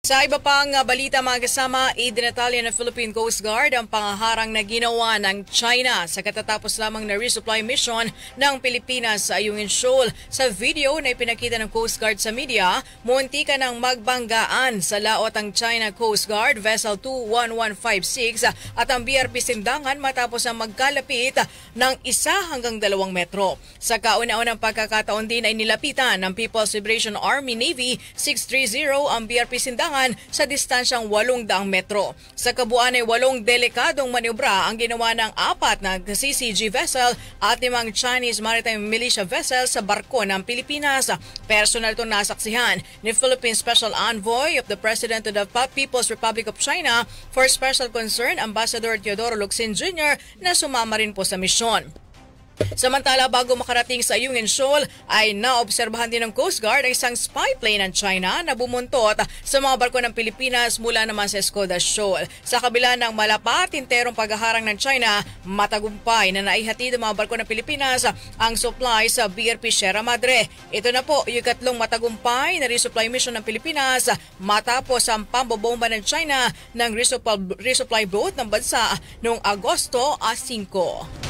Sa iba pang balita mga kasama, idinatalya ng Philippine Coast Guard ang pangaharang na ginawa ng China sa katatapos lamang na resupply mission ng Pilipinas sa Ayungin Shoal. Sa video na ipinakita ng Coast Guard sa media, munti ka ng magbanggaan sa laot ang China Coast Guard Vessel 21156 at ang BRP Sindangan matapos ang magkalapit ng 1 hanggang 2 metro. Sa kauna-unang pagkakataon din ay nilapitan ng People's Liberation Army Navy 630 ang BRP Sindangan sa distansyang 800 metro. Sa kabuuan ay 8 delikadong maniobra ang ginawa ng 4 na CCG vessel at 5 Chinese Maritime Militia vessel sa barko ng Pilipinas. Personal itong nasaksihan ni Philippine Special Envoy of the President of the People's Republic of China for Special Concern Ambassador Teodoro Locsin Jr. na sumama rin po sa misyon. Samantala, bago makarating sa Ayungin Shoal ay naobserbahan din ng Coast Guard ang isang spy plane ng China na bumuntot sa mga barko ng Pilipinas mula naman sa Escoda Shoal. Sa kabila ng malapatinterong paghaharang ng China, matagumpay na naihatid ng mga barko ng Pilipinas ang supply sa BRP Sierra Madre. Ito na po yung ikatlong matagumpay na resupply mission ng Pilipinas matapos ang pambobomba ng China ng resupply boat ng bansa noong Agosto 5.